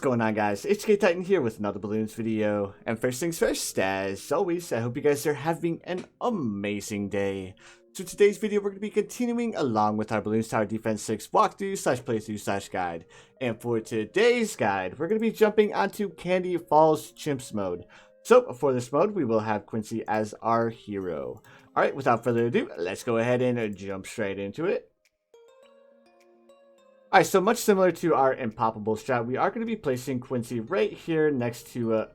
going on, guys? HK Titan here with another balloons video. And first things first, as always, I hope you guys are having an amazing day. So today's video, we're going to be continuing along with our Balloons Tower Defense 6 walkthrough / playthrough / guide. And for today's guide, we're going to be jumping onto Candy Falls Chimps mode. So for this mode, we will have Quincy as our hero. Alright, without further ado, let's go ahead and jump straight into it. Alright, so much similar to our Impoppable strat, we are going to be placing Quincy right here next to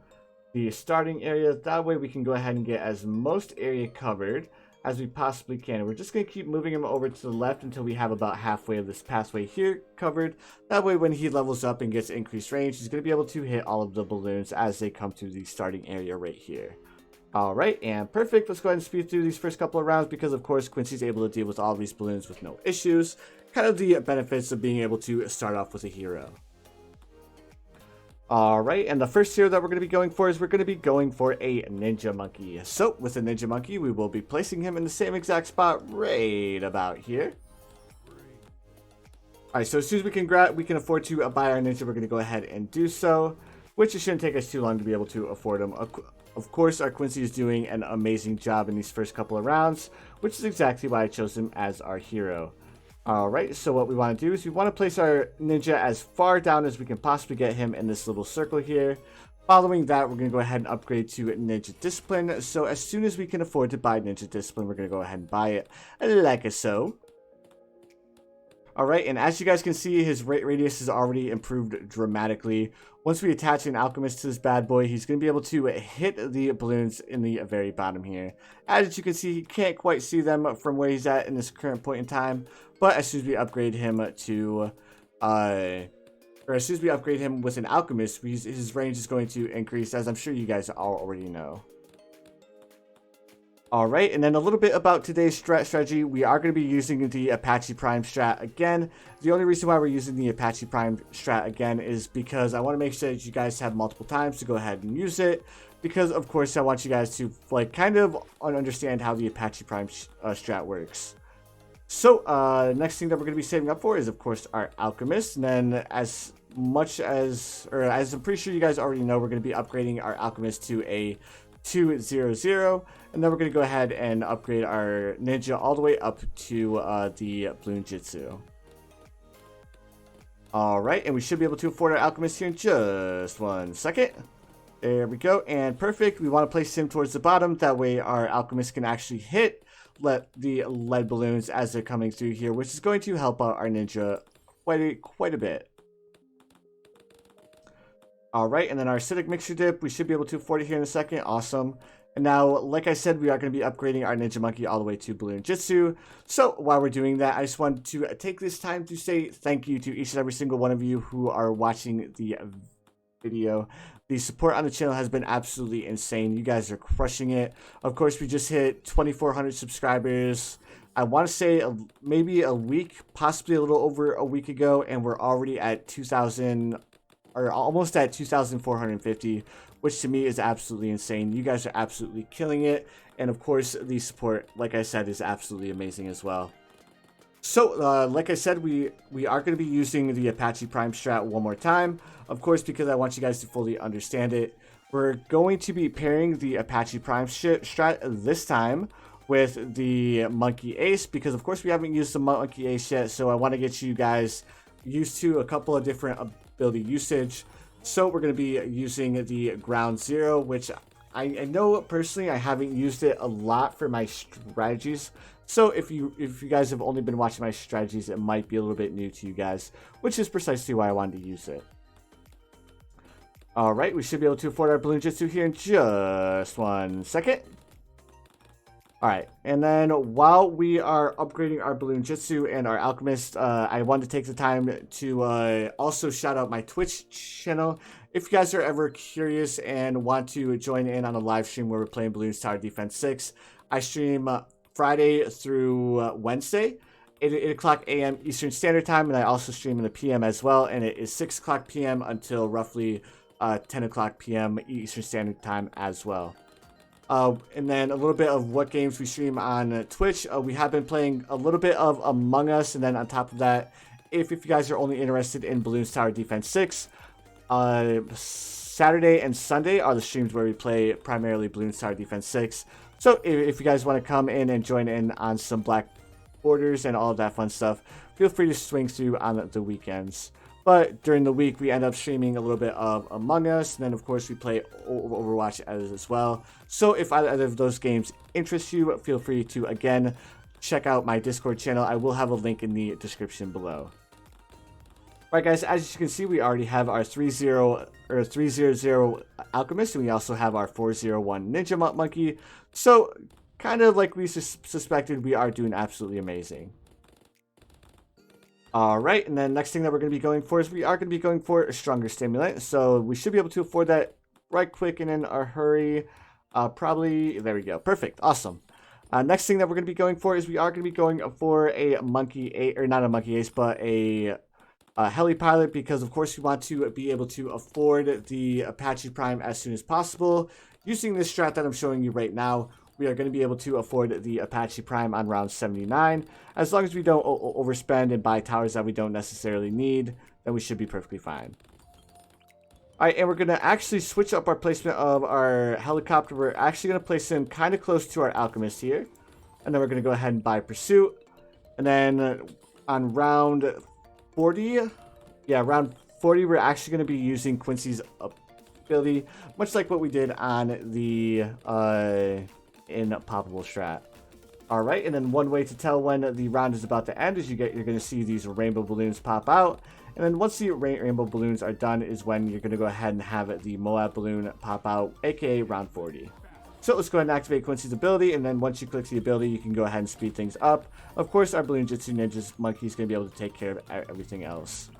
the starting area. That way we can go ahead and get as most area covered as we possibly can. And we're just going to keep moving him over to the left until we have about halfway of this pathway here covered. That way when he levels up and gets increased range, he's going to be able to hit all of the balloons as they come to the starting area right here. Alright, and perfect. Let's go ahead and speed through these first couple of rounds because, of course, Quincy's able to deal with all these balloons with no issues. Kind of the benefits of being able to start off with a hero. Alright, and the first hero that we're going to be going for is we're going to be going for a Ninja Monkey. So, with a Ninja Monkey, we will be placing him in the same exact spot right about here. Alright, so as soon as we can afford to buy our Ninja, we're going to go ahead and do so. Which it shouldn't take us too long to be able to afford him. Of course, our Quincy is doing an amazing job in these first couple of rounds, which is exactly why I chose him as our hero. Alright, so what we want to do is we want to place our Ninja as far down as we can possibly get him in this little circle here. Following that, we're going to go ahead and upgrade to Ninja Discipline. So as soon as we can afford to buy Ninja Discipline, we're going to go ahead and buy it like so. Alright, and as you guys can see, his radius has already improved dramatically. Once we attach an Alchemist to this bad boy, he's going to be able to hit the balloons in the very bottom here. As you can see, he can't quite see them from where he's at in this current point in time. But as soon as we upgrade him to, as soon as we upgrade him with an Alchemist, his range is going to increase, as I'm sure you guys all already know. Alright, and then a little bit about today's strategy. We are going to be using the Apache Prime strat again. The only reason why we're using the Apache Prime strat again is because I want to make sure that you guys have multiple times to go ahead and use it. Because, of course, I want you guys to kind of understand how the Apache Prime strat works. So, next thing that we're going to be saving up for is, of course, our Alchemist. And then as I'm pretty sure you guys already know, we're going to be upgrading our Alchemist to a 200, and then we're going to go ahead and upgrade our Ninja all the way up to the Balloon Jitsu. Alright, and we should be able to afford our Alchemist here in just 1 second. There we go, and perfect. We want to place him towards the bottom, that way our Alchemist can actually hit the lead balloons as they're coming through here, which is going to help out our Ninja quite a bit. Alright, and then our acidic mixture dip, we should be able to afford it here in a second. Awesome. And now, like I said, we are going to be upgrading our Ninja Monkey all the way to Balloon Jitsu. So, while we're doing that, I just wanted to take this time to say thank you to each and every single one of you who are watching the video. The support on the channel has been absolutely insane. You guys are crushing it. Of course, we just hit 2,400 subscribers. I want to say maybe a week, possibly a little over a week ago, and we're already at 2,000... or almost at 2,450, which to me is absolutely insane. You guys are absolutely killing it. And of course, the support, like I said, is absolutely amazing as well. So, like I said, we are going to be using the Apache Prime strat one more time. Of course, because I want you guys to fully understand it. We're going to be pairing the Apache Prime strat this time with the Monkey Ace, because of course we haven't used the Monkey Ace yet. So I want to get you guys used to a couple of different ability usage. So we're going to be using the Ground Zero, which I know personally I haven't used it a lot for my strategies. So if you guys have only been watching my strategies, it might be a little bit new to you guys, which is precisely why I wanted to use it. Alright, we should be able to afford our Balloon Jitsu here in just 1 second. Alright, and then while we are upgrading our Balloon Jitsu and our Alchemist, I wanted to take the time to also shout out my Twitch channel. If you guys are ever curious and want to join in on a live stream where we're playing Balloons Tower Defense 6, I stream Friday through Wednesday, 8 o'clock a.m. Eastern Standard Time, and I also stream in the p.m. as well, and it is 6 o'clock p.m. until roughly 10 o'clock p.m. Eastern Standard Time as well. And then a little bit of what games we stream on Twitch. We have been playing a little bit of Among Us, and then on top of that, if you guys are only interested in Balloons Tower Defense 6, Saturday and Sunday are the streams where we play primarily Balloons Tower Defense 6. So if you guys want to come in and join in on some black borders and all of that fun stuff, feel free to swing through on the weekends. But during the week, we end up streaming a little bit of Among Us, and then of course we play Overwatch as well. So if either of those games interest you, feel free to, again, check out my Discord channel. I will have a link in the description below. Alright guys, as you can see, we already have our 300 Alchemist, and we also have our 401 Ninja Monkey. So, kind of like we suspected, we are doing absolutely amazing. Alright, and then next thing that we're going to be going for is we are going to be going for a stronger stimulant. So we should be able to afford that right quick and in a hurry. Probably, there we go. Perfect. Awesome. Next thing that we're going to be going for is we are going to be going for a monkey ace, or not a monkey ace, but a heli pilot, because of course we want to be able to afford the Apache Prime as soon as possible. Using this strat that I'm showing you right now, we are going to be able to afford the Apache Prime on round 79. As long as we don't overspend and buy towers that we don't necessarily need, then we should be perfectly fine. Alright, and we're going to actually switch up our placement of our helicopter. We're actually going to place him kind of close to our Alchemist here. And then we're going to go ahead and buy Pursuit. And then on round 40, round 40, we're actually going to be using Quincy's ability, much like what we did on the in Poppable Strat. Alright, and then one way to tell when the round is about to end is you're going to see these rainbow balloons pop out. And then once the rainbow balloons are done is when you're going to go ahead and have the Moab balloon pop out, aka round 40. So let's go ahead and activate Quincy's ability, and then once you click the ability, you can go ahead and speed things up. Of course, our Balloon Jitsu Ninja's monkey is going to be able to take care of everything else.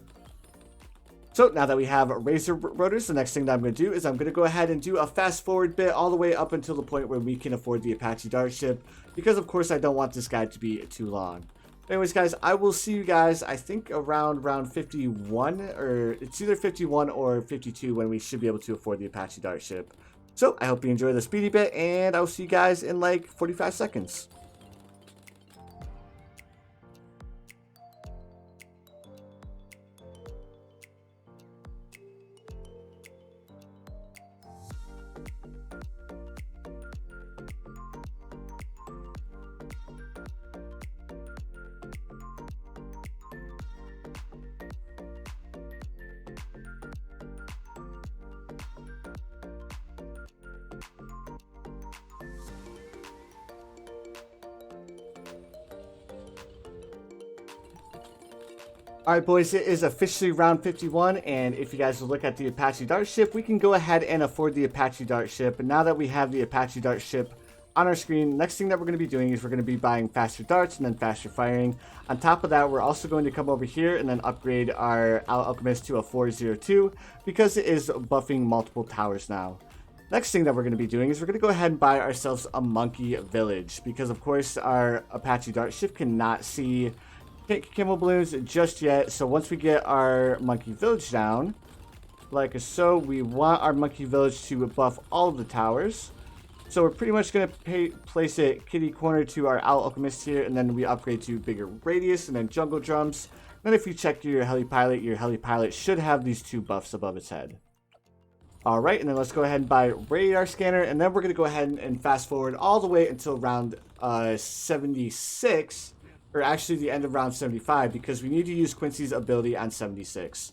So now that we have Razor Rotors, the next thing that I'm going to do is I'm going to go ahead and do a fast forward bit all the way up until the point where we can afford the Apache Dart ship, because of course I don't want this guide to be too long. Anyways guys, I will see you guys, I think around round 51, or it's either 51 or 52 when we should be able to afford the Apache Dart ship. So I hope you enjoy the speedy bit, and I'll see you guys in like 45 seconds. Alright boys, it is officially round 51, and if you guys will look at the Apache Dart ship, we can go ahead and afford the Apache Dart ship. And now that we have the Apache Dart ship on our screen, next thing that we're going to be doing is we're going to be buying faster darts and then faster firing. On top of that, we're also going to come over here and then upgrade our Alchemist to a 402, because it is buffing multiple towers now. Next thing that we're going to be doing is we're going to go ahead and buy ourselves a monkey village, because of course our Apache Dart ship cannot see Camel balloons just yet. So once we get our monkey village down, like so, we want our monkey village to buff all of the towers. So we're pretty much going to place it kitty corner to our Alchemist here, and then we upgrade to bigger radius and then jungle drums. Then if you check your heli pilot should have these two buffs above its head. Alright, and then let's go ahead and buy radar scanner, and then we're going to go ahead and fast forward all the way until round 76. Or actually the end of round 75, because we need to use Quincy's ability on 76.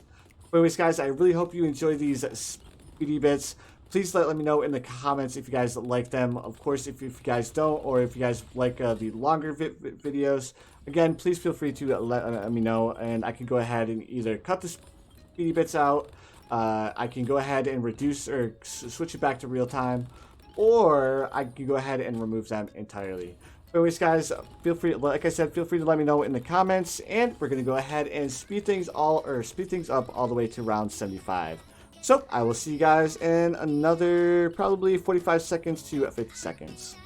But anyways guys, I really hope you enjoy these speedy bits. Please let me know in the comments if you guys like them. Of course, if you guys don't, or if you guys like the longer videos, again, please feel free to let me know, and I can go ahead and either cut the speedy bits out, I can go ahead and reduce or switch it back to real time, or I can go ahead and remove them entirely. Anyways guys, feel free, like I said, feel free to let me know in the comments, and we're gonna go ahead and speed things up all the way to round 75. So I will see you guys in another probably 45 seconds to 50 seconds.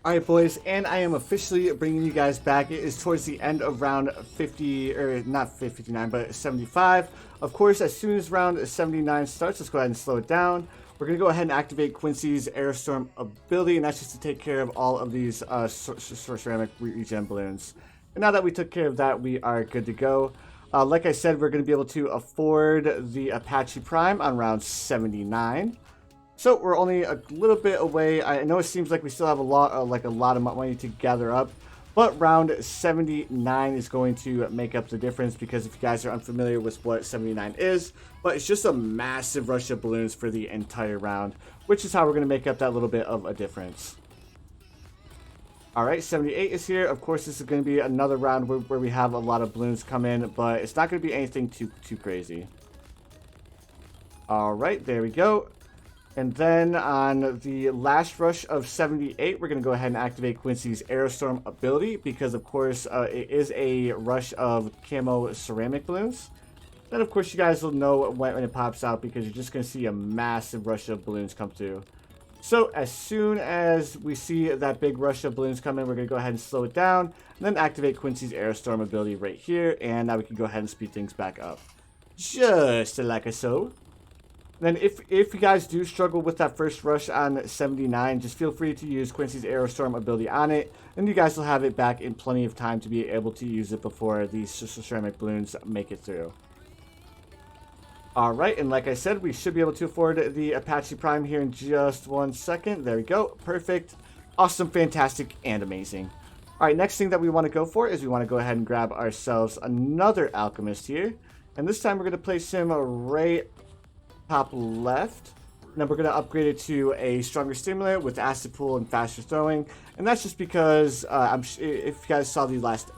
Alright boys, and I am officially bringing you guys back. It is towards the end of round 50, or not 59, but 75. Of course, as soon as round 79 starts, let's go ahead and slow it down. We're going to go ahead and activate Quincy's Aerostorm ability, and that's just to take care of all of these ceramic regen balloons. And now that we took care of that, we are good to go. Like I said, we're going to be able to afford the Apache Prime on round 79. So we're only a little bit away. I know it seems like we still have a lot of money to gather up, but round 79 is going to make up the difference, because if you guys are unfamiliar with what 79 is, but it's just a massive rush of balloons for the entire round, which is how we're going to make up that little bit of a difference. Alright, 78 is here. Of course, this is going to be another round where we have a lot of balloons come in, but it's not going to be anything too crazy. Alright, there we go. And then on the last rush of 78, we're going to go ahead and activate Quincy's Aerostorm ability, because of course it is a rush of camo ceramic balloons. Then of course you guys will know when it pops out, because you're just going to see a massive rush of balloons come through. So as soon as we see that big rush of balloons come in, we're going to go ahead and slow it down, and then activate Quincy's Aerostorm ability right here, and now we can go ahead and speed things back up. Just like so. Then if you guys do struggle with that first rush on 79, just feel free to use Quincy's Aerostorm ability on it, and you guys will have it back in plenty of time to be able to use it before these ceramic balloons make it through. Alright, and like I said, we should be able to afford the Apache Prime here in just 1 second. There we go. Perfect. Awesome, fantastic, and amazing. Alright, next thing that we want to go for is we want to go ahead and grab ourselves another Alchemist here. And this time we're going to place him right top left. And then we're going to upgrade it to a stronger stimulant with acid pool and faster throwing. And that's just because if you guys saw the last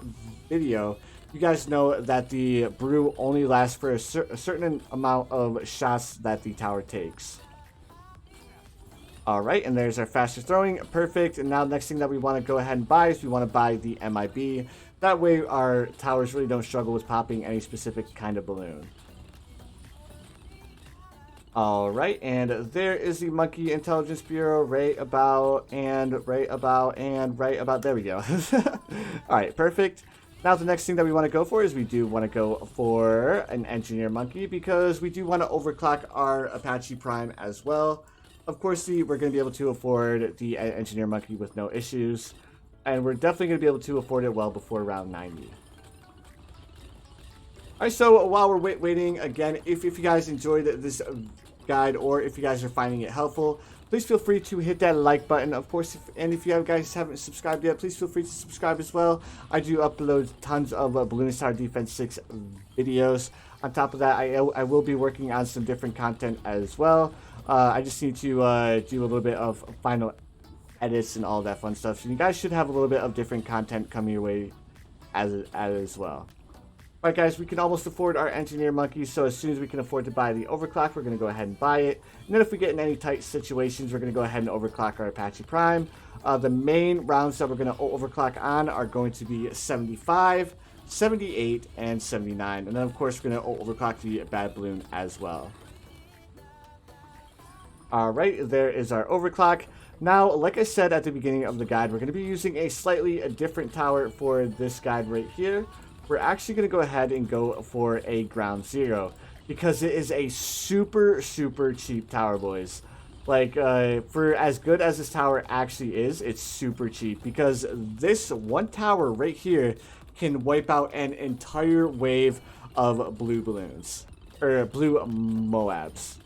video, you guys know that the brew only lasts for a certain amount of shots that the tower takes. Alright, and there's our faster throwing. Perfect. And now the next thing that we want to go ahead and buy is we want to buy the MIB. That way our towers really don't struggle with popping any specific kind of balloon. Alright, and there is the Monkey Intelligence Bureau right about, there we go. Alright, perfect. Now the next thing that we want to go for is we do want to go for an Engineer Monkey, because we do want to overclock our Apache Prime as well. Of course, we're going to be able to afford the Engineer Monkey with no issues, and we're definitely going to be able to afford it well before round 90. Alright, so while we're waiting, again, if you guys enjoyed this guide, or if you guys are finding it helpful, please feel free to hit that like button. Of course, if you guys haven't subscribed yet, please feel free to subscribe as well. I do upload tons of Balloonist Tower Defense 6 videos. On top of that, I will be working on some different content as well. I just need to do a little bit of final edits and all that fun stuff. So you guys should have a little bit of different content coming your way as well. Alright guys, we can almost afford our Engineer Monkey, so as soon as we can afford to buy the overclock, we're going to go ahead and buy it. And then if we get in any tight situations, we're going to go ahead and overclock our Apache Prime. The main rounds that we're going to overclock on are going to be 75, 78, and 79. And then of course we're going to overclock the Bad Balloon as well. Alright, there is our overclock. Now, like I said at the beginning of the guide, we're going to be using a slightly different tower for this guide right here. We're actually going to go ahead and go for a ground zero, because it is a super cheap tower, boys. Like, for as good as this tower actually is, it's super cheap, because this one tower right here can wipe out an entire wave of blue balloons, or blue Moabs.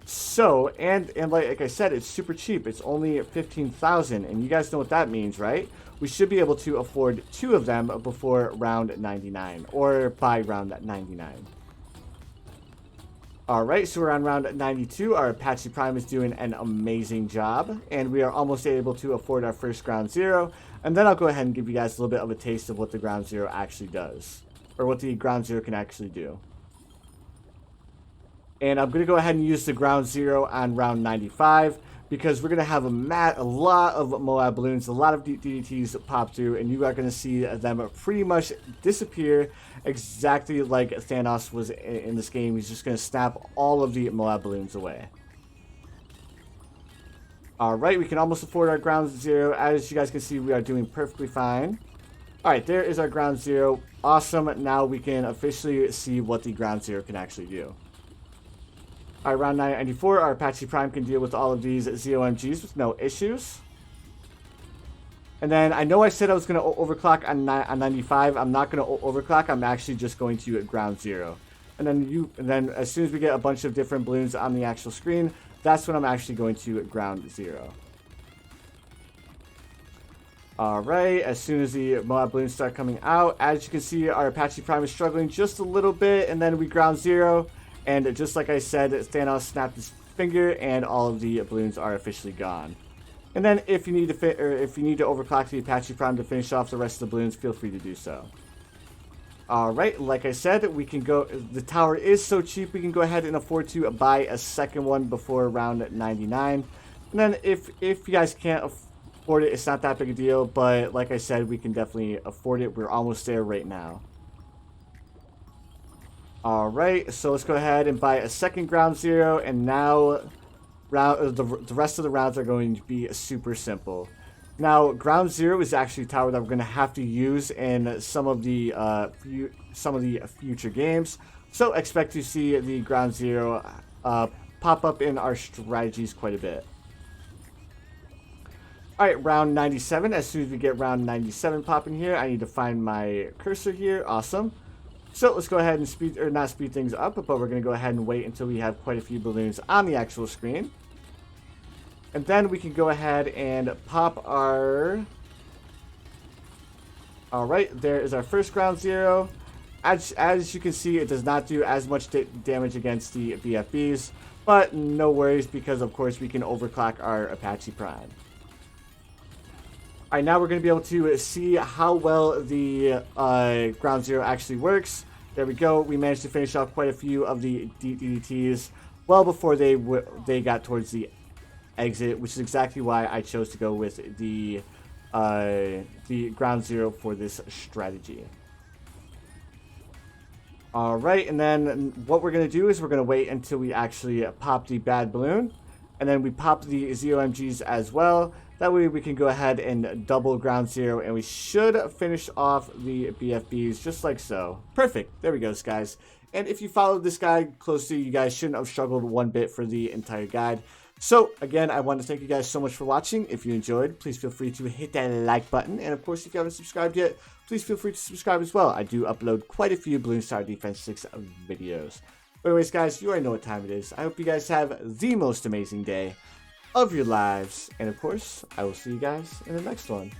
So, and like I said, it's super cheap. It's only 15,000, and you guys know what that means, right? We should be able to afford 2 of them before round 99, or by round 99. Alright, so we're on round 92. Our Apache Prime is doing an amazing job, and we are almost able to afford our first ground zero. And then I'll go ahead and give you guys a little bit of a taste of what the ground zero actually does, or what the ground zero can actually do. And I'm going to go ahead and use the ground zero on round 95, because we're going to have a lot of Moab balloons, a lot of DDTs pop through, and you are going to see them pretty much disappear exactly like Thanos was in this game. He's just going to snap all of the Moab balloons away. Alright, we can almost afford our ground zero. As you guys can see, we are doing perfectly fine. Alright, there is our ground zero. Awesome. Now we can officially see what the ground zero can actually do. Alright, round 994, our Apache Prime can deal with all of these ZOMGs with no issues. And then I know I said I was going to overclock on 95. I'm not going to overclock. I'm actually just going to ground zero. And then as soon as we get a bunch of different balloons on the actual screen, that's when I'm actually going to ground zero. Alright, as soon as the Moab balloons start coming out, as you can see, our Apache Prime is struggling just a little bit, and then we ground zero. And just like I said, Thanos snapped his finger, and all of the balloons are officially gone. And then if you need to overclock the Apache Prime to finish off the rest of the balloons, feel free to do so. Alright, like I said, we can go, the tower is so cheap, we can go ahead and afford to buy a second one before round 99. And then if you guys can't afford it, it's not that big a deal, but like I said, we can definitely afford it. We're almost there right now. Alright, so let's go ahead and buy a second ground zero, and now the rest of the rounds are going to be super simple. Now, ground zero is actually a tower that we're going to have to use in some of the future games, so expect to see the ground zero pop up in our strategies quite a bit. Alright, round 97. As soon as we get round 97 popping here, I need to find my cursor here. Awesome. So let's go ahead and not speed things up, but we're going to go ahead and wait until we have quite a few balloons on the actual screen. And then we can go ahead and pop our... Alright, there is our first ground zero. As you can see, it does not do as much damage against the BFBs, but no worries, because of course we can overclock our Apache Prime. Alright, now we're going to be able to see how well the ground zero actually works. There we go. We managed to finish off quite a few of the DDTs well before they got towards the exit, which is exactly why I chose to go with the ground zero for this strategy. Alright, and then what we're going to do is we're going to wait until we actually pop the bad balloon, and then we pop the ZOMGs as well. That way we can go ahead and double ground zero, and we should finish off the BFBs just like so. Perfect. There we go, guys. And if you followed this guide closely, you guys shouldn't have struggled one bit for the entire guide. So, again, I want to thank you guys so much for watching. If you enjoyed, please feel free to hit that like button. And, of course, if you haven't subscribed yet, please feel free to subscribe as well. I do upload quite a few Balloon Star Defense 6 videos. But anyways, guys, you already know what time it is. I hope you guys have the most amazing day of your lives. And, of course, I will see you guys in the next one.